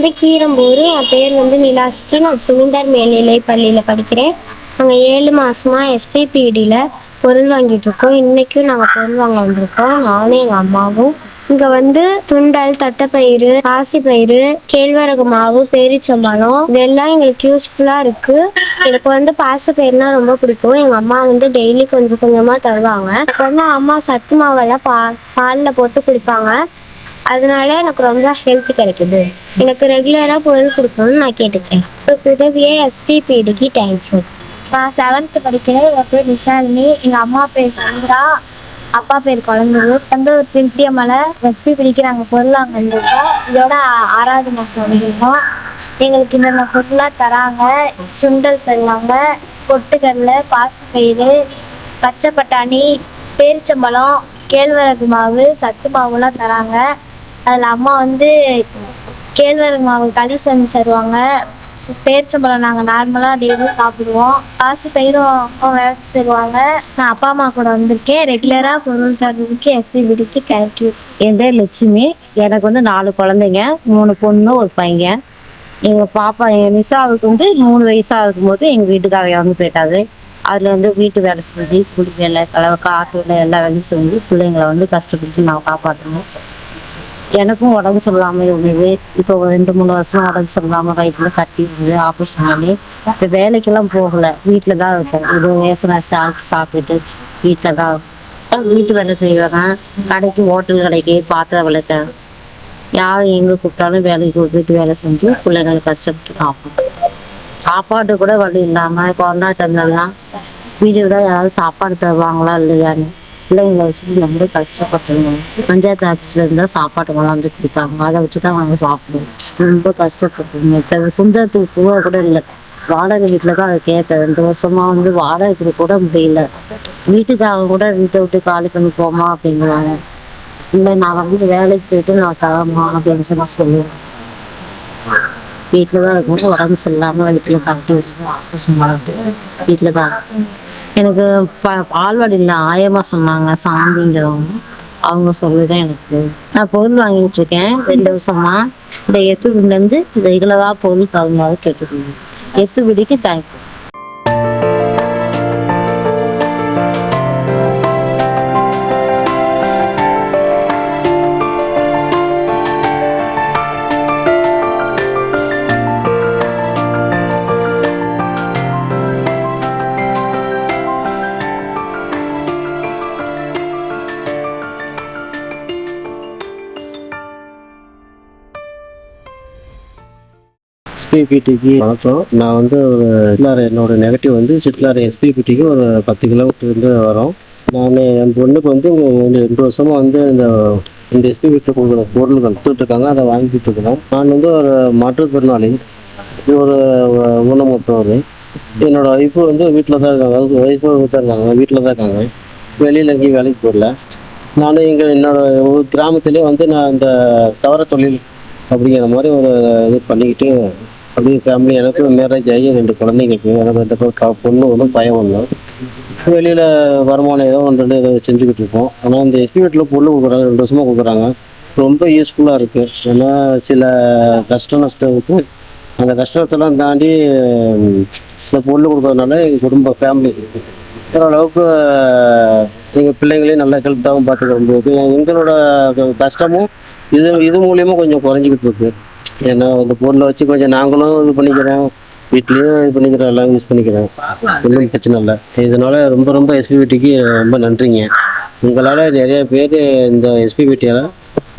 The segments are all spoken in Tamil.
வந்து கீரம்பூர். என் பேர் வந்து நிலாஸ்ரீ. நான் சுனிந்தர் மேல்நிலை பள்ளியில் படிக்கிறேன். நாங்கள் 7 மாதமாக எஸ்பிபிடியில் பொருள் வாங்கிட்டு இருக்கோம். இன்றைக்கும் நாங்கள் பொருள் வாங்க வந்திருக்கோம், நானும் எங்கள் அம்மாவும். இங்கே வந்து சுண்டல், தட்டைப்பயிறு, பாசிப்பயிறு, கேழ்வரகு மாவு, பேரிச்சம்பழம் இதெல்லாம் எங்களுக்கு யூஸ்ஃபுல்லாக இருக்குது. எனக்கு வந்து பாசிப்பயிறுனா ரொம்ப பிடிக்கும். எங்கள் அம்மா வந்து டெய்லி கொஞ்சம் கொஞ்சமாக தருவாங்க. எனக்கு வந்து அம்மா சத்து மாவெல்லாம் பாலில் போட்டு குடிப்பாங்க. அதனால எனக்கு ரொம்ப ஹெல்த் கிடைக்குது. எனக்கு ரெகுலராக பொருள் கொடுக்கணும்னு நான் கேட்டுக்கிறேன். உதவியே எஸ்பிபிடிக்கு தேங்க்ஸ். நான் 7th படிக்கிறேன். என் பேர் நிஷாலினி. எங்கள் அம்மா பேர் சந்திரா, அப்பா பேர் குழந்தைங்க. வந்து ஒரு திருத்தியமலை எஸ்பிபிடிக்கு நாங்கள் பொருள் வாங்க வந்திருக்கோம். இதோட 6வது மாதம் வந்திருக்கோம். எங்களுக்கு இந்த பொருளாக தராங்க. சுண்டல் தருவாங்க, பொட்டுக்கடலை, பாசிப்பயிறு, பச்சை பட்டாணி, பேரிச்சம்பழம், கேழ்வரகு மாவு, சத்து மாவுலாம் தராங்க. அதில் அம்மா வந்து கேழ்வரகு மாவு களி செஞ்சு தருவாங்க. பேரிச்சம்பழம் நாங்கள் நார்மலாக டெய்லியும் சாப்பிடுவோம். பாசிப்பயிரும் விளைச்சி தருவாங்க. நான் அப்பா அம்மா கூட வந்திருக்கேன். ரெகுலராக பொருள் தருவதுக்கு எஸ்பிபிடிக்கு தேங்க்யூ. என் பேர் லட்சுமி. எனக்கு வந்து 4 குழந்தைங்க, 3 பொண்ணு, ஒரு பையன். எங்கள் பாப்பா எங்கள் நிஷாவுக்கு வந்து 3 வயசாக இருக்கும்போது எங்கள் வீட்டுக்காரர் இறந்து போயிட்டாரு. அதில் வந்து வீட்டு வேலை செஞ்சு, குடி வேலை, காட்டு வேலை, எல்லா வேலையும் செஞ்சு பிள்ளைங்களை வந்து கஷ்டப்பட்டு நான் காப்பாற்றணும். எனக்கும் உடம்பு சரியில்லாமல் இருந்தது. இப்போ 2-3 வருஷமா உடம்பு சரியில்லாமல் வயிற்றுல கட்டி இருந்து ஆப்ரேஷன் பண்ணி இப்போ வேலைக்கெல்லாம் போகலை, வீட்டில் தான் இருக்கேன். இது ரேஷன் சாப்பிட்டுட்டு வீட்டில் தான் வீட்டு வேலை செய்வேன். கடைக்கு, ஹோட்டல் கடைக்கு பாத்திரம் விளக்க, யார் எங்கே கூப்பிட்டாலும் வேலைக்கு வீட்டு வேலை செஞ்சு பிள்ளைங்களை கஷ்டப்பட்டு காப்போம். சாப்பாடு கூட வழி இல்லாமல் கொரோனா டைம்லலாம் வீட்டுக்கு தான் யாராவது சாப்பாடு தருவாங்களா இல்லையான்னு பிள்ளைங்களை வச்சு ரொம்ப கஷ்டப்பட்டுருவோம். பஞ்சாயத்து ஆஃபீஸில் இருந்தால் சாப்பாடு கொண்டாந்து கொடுத்தாங்க, அதை வச்சு தான் நாங்கள் சாப்பிடுவோம். ரொம்ப கஷ்டப்பட்டுருங்க. இப்போ குந்தத்துக்கு பூவா கூட இல்லை, வாடகை வீட்டில் தான் அதை கேட்பேன். 2 வருஷமா வந்து வாடகைக்கு கூட முடியல. வீட்டுக்காரங்க கூட வீட்டை விட்டு காலி பண்ணி போமா அப்படிங்கிறாங்க. இல்லை, நான் வந்து வேலைக்கு போயிட்டு நான் தரமா அப்படின்னு சொல்லுவேன். வீட்டில் தான் இருக்கும்போது உடம்பு சரியில்லாமல் வயிற்றுல கட்டி வச்சு ஆப்ரேஷன் பண்ணிட்டு வீட்டில் தான். எனக்கு பால்வாடியில் ஆயமாக சொன்னாங்க, சாந்திங்கிறவங்க. அவங்க சொல்லிதான் எனக்கு நான் பொருள் வாங்கிட்டு இருக்கேன் 2 வருஷமா. இந்த எஸ்பிபிலேருந்து ரெகுலராக பொருள் தகுமாறு கேட்டுக்கோங்க. எஸ்பிபிடிக்கு தேங்க்யூ. எஸ்பிபிடிக்கு வணக்கம். நான் வந்து என்னோட நெகட்டிவ் வந்து சிட்லாறு எஸ்பிபிடிக்கு ஒரு 10 கிலோமீட்டர் இருந்து வரோம். நான் என் பொண்ணுக்கு வந்து இங்கே 2 வருஷமாக வந்து இந்த எஸ்பிபிடி கொடுக்குற பொருள் கொடுத்துட்டு இருக்காங்க, அதை வாங்கிட்டு இருக்கிறோம். நான் வந்து ஒரு மாற்றுத்திறனாளி, ஒரு ஊனமுற்றவர். என்னோட ஒய்ஃபு வந்து வீட்டில் தான் இருக்காங்க, ஒய்ஃபு தான் இருக்காங்க, வீட்டில் தான் இருக்காங்க, வெளியில் எங்கேயும் வேலைக்கு போகல. நானும் என்னோட கிராமத்திலே வந்து நான் இந்த சவர தொழில் அப்படிங்கிற மாதிரி ஒரு இது பண்ணிக்கிட்டு அப்படியே ஃபேமிலி, எனக்கு மேரேஜ் ஆகி 2 குழந்தைங்க இருக்குது. எனக்கு 2 பொண்ணு ஒன்றும் பையன் ஒன்றும். வெளியில் வருமானம் ஏதோ 1-2 ஏதோ செஞ்சுக்கிட்டு இருக்கோம். ஆனால் இந்த எஸ்பிபிடியில் பொருள் கொடுக்குறாங்க, 2 வருஷமாக கொடுக்குறாங்க. ரொம்ப யூஸ்ஃபுல்லாக இருக்குது. ஏன்னா சில கஷ்ட நஷ்டம் இருக்குது. அந்த கஷ்டத்தெல்லாம் தாண்டி இந்த பொருள் கொடுக்கறதுனால எங்கள் குடும்ப ஃபேமிலி ஓரளவுக்கு எங்கள் பிள்ளைங்களையும் நல்லா ஹெல்த்தாகவும் பார்த்துக்கிறம்போது எங்களோட கஷ்டமும் இது மூலியமாக கொஞ்சம் குறைஞ்சிக்கிட்டு இருக்கு. ஏன்னா இந்த பொருளை வச்சு கொஞ்சம் நாங்களும் இது பண்ணிக்கிறோம், வீட்லேயும் இது பண்ணிக்கிறோம், எல்லாம் யூஸ் பண்ணிக்கிறோம், ஒன்றும் பிரச்சனை இல்லை. இதனால ரொம்ப ரொம்ப எஸ்பிபிடிக்கு ரொம்ப நன்றிங்க. உங்களால் நிறைய பேர் இந்த எஸ்பிபிடியால்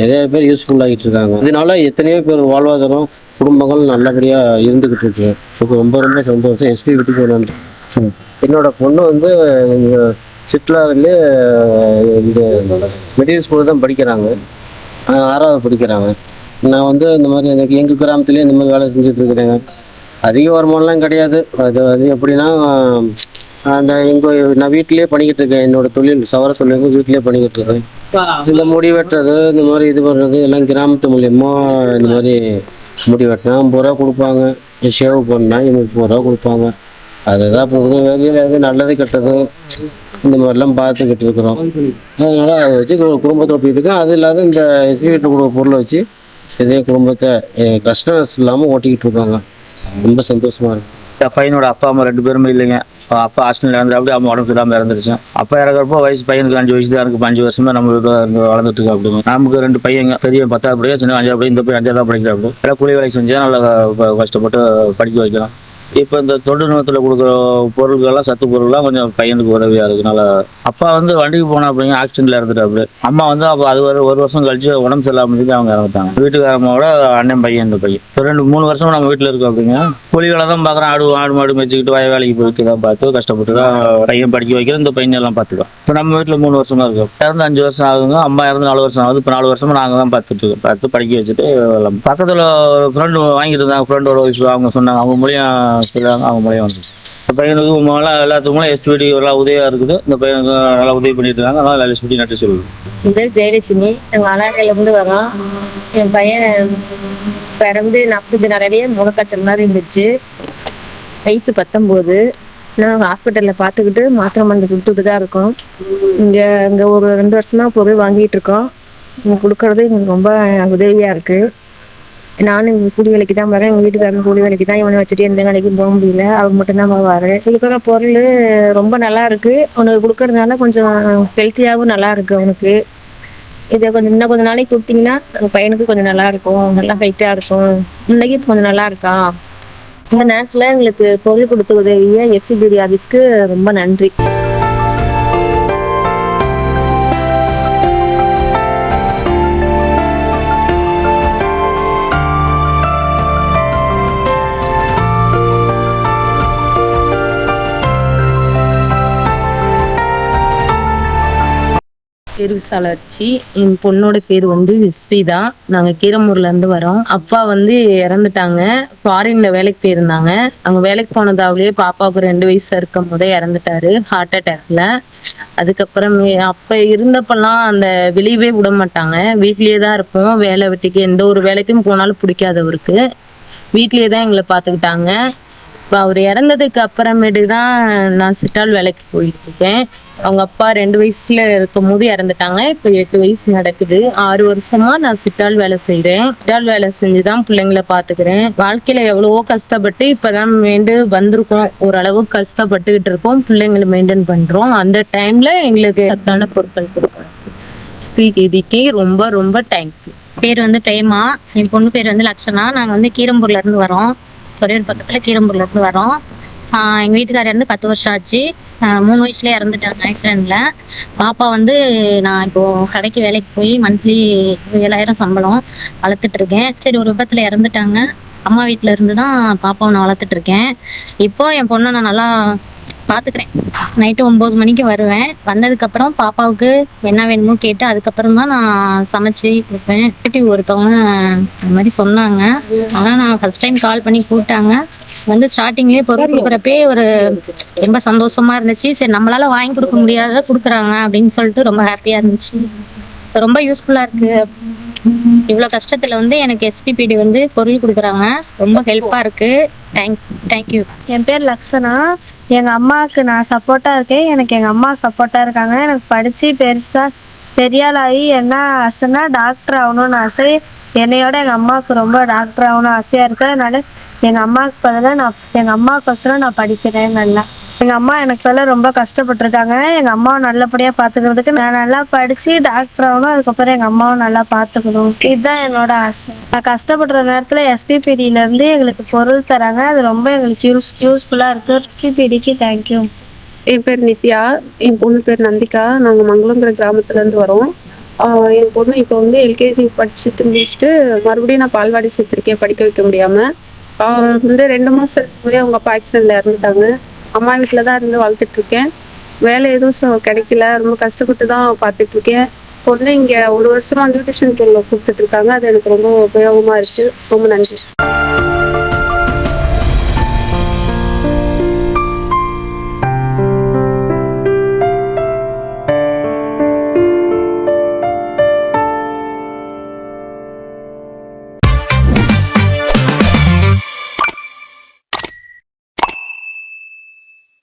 நிறைய பேர் யூஸ்ஃபுல்லாகிட்டு இருக்காங்க. இதனால எத்தனையோ பேர் வாழ்வாதாரம், குடும்பங்கள் நல்லபடியாக இருந்துக்கிட்டு இருக்கு. ரொம்ப ரொம்ப சந்தோஷம். எஸ்பிபிடிக்கு நன்றி. என்னோட பொண்ணு வந்து சிட்லாரிலே இந்த மெட்டீரியல் ஸ்கூலில் தான் படிக்கிறாங்க, 6வது படிக்கிறாங்க. நான் வந்து இந்த மாதிரி எங்கள் கிராமத்துலேயே இந்த மாதிரி வேலை செஞ்சுட்டு இருக்கிறேங்க. அதிக வருமானம்லாம் கிடையாது. அது எப்படின்னா நான் வீட்டிலேயே பண்ணிக்கிட்டு இருக்கேன். என்னோட தொழில் சவர தொழில் வீட்டிலேயே பண்ணிக்கிட்டு இருக்கேன். இந்த முடி வெட்டுறது, இந்த மாதிரி இது பண்ணுறது எல்லாம் கிராமத்து மூலியமா இந்த மாதிரி முடி வெட்டினா 50 ரூபா கொடுப்பாங்க, ஷேவ் பண்ணால் 30 ரூபா கொடுப்பாங்க. அதுதான் இப்போ வெளியில் எது நல்லது கெட்டது இந்த மாதிரிலாம் பார்த்துக்கிட்டு இருக்கிறோம். அதனால் அதை வச்சு குடும்பத்தை ஓட்டிகிட்டு இருக்கேன். அது இல்லாத இந்த எஸ்பிபிடி கொடுக்குற பொருளை வச்சு இதே குடும்பத்தை கஷ்டம் இல்லாமல் ஓட்டிக்கிட்டு இருக்காங்க. ரொம்ப சந்தோஷமாக இருக்குது. பையனோட அப்பா அம்மா 2 பேருமே இல்லைங்க. அப்பா ஹாஸ்டலில் இறந்துட்டு அம்மா உடம்பு சரியில்லாமல் இறந்துருச்சு. அப்பா இறக்குறப்போ வயசு பையனுக்கு 5 வயசு தான் இருக்குது. 5 வருஷமா நம்ம வீட்டில் வளர்ந்துட்டு இருக்கா அப்படிங்க. நமக்கு 2 பையங்க, பெரிய 10வது படிக்க, சின்ன 5வது படிக்க, இந்த பையன் 5வது படிக்கிற அப்படி எல்லாம் கூலி வேலைக்கு செஞ்சா நல்லா கஷ்டப்பட்டு படிக்க வைக்கலாம். இப்போ இந்த தொண்டு நிறுவனத்தில் கொடுக்குற பொருட்கள்லாம் சத்து பொருள்லாம் கொஞ்சம் பையனுக்கு உதவியாக இருக்குனால அப்பா வந்து வண்டிக்கு போனா அப்படிங்க ஆக்சிடென்ட்ல இறந்துட்டாரு. அம்மா வந்து அப்போ அது ஒரு வருஷம் கழிச்சு உடம்பு சரியில்லாம இருந்து அவங்க இறந்துட்டாங்க. வீட்டுக்காரமோட அண்ணன் பையன், இந்த பையன் 2-3 வருஷமா நம்ம வீட்டில் இருக்கோம் அப்படிங்க. கூலிகளை தான் பார்க்குறேன். ஆடு மாடு மேய்ச்சிக்கிட்டு வேலைக்கு போயிட்டு தான் பார்த்து கஷ்டப்பட்டு தான் பையன் படிக்க வைக்கிறேன். இந்த பையன் எல்லாம் பார்த்துக்கோம். இப்போ நம்ம வீட்டில் 3 வருஷமா இருக்கோம். இறந்து 5 வருஷம் ஆகுங்க. அம்மா இறந்து 4 வருஷம் ஆகுது. இப்போ 4 வருஷமா நாங்கள் தான் பார்த்து படிக்க வச்சுட்டு பக்கத்தில் ஒரு ஃப்ரெண்டு வாங்கிட்டு இருந்தாங்க. ஃப்ரெண்டோட ஒய்ஃப் அவங்க சொன்னாங்க. அவங்க மூலியம் சொல்லுவாங்க. அவங்க மூலியம் வந்து பையனுக்கு எல்லாத்துக்கும் எஸ்பிடி எல்லாம் உதவியாக இருக்குது. இந்த பையனுக்கு நல்லா உதவி பண்ணிட்டு இருக்காங்க. அதனால எஸ்பிடி நட்டு சொல்லுது. இந்த ஜெயலட்சுமி எங்கள் அனாக்கையிலேருந்து வரோம். என் பையன் பிறந்து 40 நாளையே முகக்காய்ச்சல் மாதிரி இருந்துச்சு. வயசு 19. நான் ஹாஸ்பிட்டலில் பார்த்துக்கிட்டு மாத்திரை மருந்து கொடுத்துட்டு தான் இருக்கோம். இங்கே ஒரு 2 வருஷமா பொருள் வாங்கிட்டு இருக்கோம். இங்கே கொடுக்கறது எங்களுக்கு ரொம்ப உதவியாக இருக்குது. நானும் இங்கே கூலி வேலைக்கு தான் வரேன். எங்கள் வீட்டுக்காரங்க கூலி வேலைக்கு தான். இவனை வச்சுட்டு எந்த வேலைக்கும் போக முடியல. அவங்க மட்டும்தான் போவார். கொடுக்குற பொருள் ரொம்ப நல்லா இருக்கு. உனக்கு கொடுக்கறதுனால கொஞ்சம் ஹெல்த்தியாகவும் நல்லா இருக்கு. அவனுக்கு இதை இன்னும் கொஞ்சம் நாளைக்கு கொடுத்தீங்கன்னா எங்கள் பையனுக்கு கொஞ்சம் நல்லா இருக்கும். நல்லா ஹெல்த்தியாக இருக்கும். இன்னைக்கு கொஞ்சம் நல்லா இருக்கான். இந்த நேரத்தில் எங்களுக்கு பொருள் கொடுத்த உதவிய எஃப்சிபிடி ஆஃபீஸ்க்கு ரொம்ப நன்றி. பேர் விசாலாட்சி. என் பொண்ணோட பேர் வந்து ஸ்ரீதா. நாங்கள் கீரமூர்ல இருந்து வரோம். அப்பா வந்து இறந்துட்டாங்க. ஃபாரின்ல வேலைக்கு போயிருந்தாங்க. அங்கே வேலைக்கு போனதாவிலேயே பாப்பாவுக்கு 2 வயசு இருக்கும் போதே இறந்துட்டாரு ஹார்ட் அட்டாக்ல. அதுக்கப்புறம் அப்ப இருந்தப்பெல்லாம் அந்த வெளியவே விட மாட்டாங்க. வீட்லயே தான் இருப்போம். வேலை வெட்டிக்கு எந்த ஒரு வேலைக்கும் போனாலும் பிடிக்காதவருக்கு. வீட்லயே தான் எங்களை பார்த்துக்கிட்டாங்க. இப்போ அவர் இறந்ததுக்கு அப்புறமேட்டு தான் நான் சிட்டால் வேலைக்கு போயிட்டு இருக்கேன். அவங்க அப்பா 2 வயசுல இருக்கும் போது இறந்துட்டாங்க. இப்போ 8 வயசு நடக்குது. 6 வருஷமா நான் சிட்டால் வேலை செய்யறேன். சிட்டால் வேலை செஞ்சுதான் பிள்ளைங்களை பாத்துக்கிறேன். வாழ்க்கையில எவ்வளவோ கஷ்டப்பட்டு இப்பதான் வந்திருக்கோம். ஓரளவு கஷ்டப்பட்டுக்கிட்டு இருக்கோம். பிள்ளைங்களை மெயின்டைன் பண்றோம். அந்த டைம்ல எங்களுக்கு சத்தான பொருட்கள் கொடுக்கணும். இதுக்கு ரொம்ப ரொம்ப தேங்க்யூ. பேர் வந்து பிரேமா. என் பொண்ணு பேர் வந்து லக்ஷனா. நாங்கள் வந்து கீரம்பூர்ல இருந்து வரோம். சொரையூர் பக்கத்தில் கீரம்பூர்ல இருந்து வரோம். எங்கள் வீட்டுக்காரர் இருந்து 10 வருஷம் ஆச்சு. 3 வயசுலேயே இறந்துட்டாங்க ஆக்சிடென்ட்ல. பாப்பா வந்து நான் இப்போ கடைக்கு வேலைக்கு போய் மந்த்லி 7,000 சம்பளம் வளர்த்துட்டு இருக்கேன். சரி, ஒரு விபத்தில் இறந்துட்டாங்க. அம்மா வீட்டில் இருந்து தான் பாப்பாவை நான் வளர்த்துட்டு இருக்கேன். இப்போ என் பொண்ணை நான் நல்லா பார்த்துக்கிறேன். நைட்டு 9 மணிக்கு வருவேன். வந்ததுக்கப்புறம் பாப்பாவுக்கு என்ன வேணுமோ கேட்டு அதுக்கப்புறம் தான் நான் சமைச்சு கொடுப்பேன். ஒருத்தவங்க அந்த மாதிரி சொன்னாங்க. ஆனால் நான் ஃபர்ஸ்ட் டைம் கால் பண்ணி கூப்பிட்டாங்க. வந்து ஸ்டார்டிங்லேயே பொருள் கொடுக்குறப்பே ஒரு ரொம்ப சந்தோஷமா இருந்துச்சு. சரி, நம்மளால வாங்கி கொடுக்க முடியாத கொடுக்குறாங்க அப்படின்னு சொல்லிட்டு ரொம்ப ஹாப்பியாக இருந்துச்சு. ரொம்ப யூஸ்ஃபுல்லாக இருக்கு. இவ்வளோ கஷ்டத்தில் வந்து எனக்கு எஸ்பிபிடி வந்து பொருள் கொடுக்குறாங்க. ரொம்ப ஹெல்ப்பாக இருக்கு. தேங்க்யூ. என் பேர் லக்ஷனா. எங்கள் அம்மாவுக்கு நான் சப்போர்ட்டாக இருக்கேன். எனக்கு எங்கள் அம்மா சப்போர்ட்டாக இருக்காங்க. எனக்கு படித்து பெரியாளாகி என்ன ஆசைன்னா டாக்டர் ஆகணும்னு ஆசை. என்னையோட எங்கள் அம்மாவுக்கு ரொம்ப டாக்டர் ஆகணும்னு ஆசையாக இருக்குது. அதனால எங்கள் அம்மாவுக்கு பதிலாக எங்கள் அம்மாவுக்கோசரம் நான் படிக்கிறேன். நல்லா எங்கள் அம்மா எனக்கு பதிலாக ரொம்ப கஷ்டப்பட்டுருக்காங்க. எங்கள் அம்மாவை நல்லபடியாக பார்த்துக்கிறதுக்கு நான் நல்லா படித்து டாக்டர் ஆகணும். அதுக்கப்புறம் எங்கள் அம்மாவை நல்லா பார்த்துக்கணும். இதுதான் என்னோட ஆசை. நான் கஷ்டப்படுற நேரத்தில் எஸ்பிபிடியிலேருந்து எங்களுக்கு பொருள் தராங்க. அது ரொம்ப எங்களுக்கு யூஸ்ஃபுல்லாக இருக்குது. எஸ்பிபிடிக்கு தேங்க்யூ. என் பேர் நித்யா. என் பொண்ணு பேர் நந்திகா. நாங்கள் மங்களங்கிற கிராமத்துலேருந்து வரோம். என் பொண்ணு இப்போ வந்து எல்கேஜி படிச்சுட்டு முடிச்சுட்டு மறுபடியும் நான் பால்வாடி சேர்த்துருக்கேன் படிக்க வைக்க முடியாமல். வந்து 2 மாதத்துக்கு அவங்க அப்பா ஆக்சிடென்ட்ல இறந்துட்டாங்க. அம்மா வீட்டில் தான் இருந்து வளர்த்துட்ருக்கேன். வேலை எதுவும் கிடைக்கல. ரொம்ப கஷ்டப்பட்டு தான் பார்த்துட்ருக்கேன். பொண்ணு இங்கே 1 வருஷமாக நியூட்ரிஷன் பொருள் கொடுத்துட்ருக்காங்க. அது எனக்கு ரொம்ப உபயோகமாக இருக்குது. ரொம்ப நன்றி.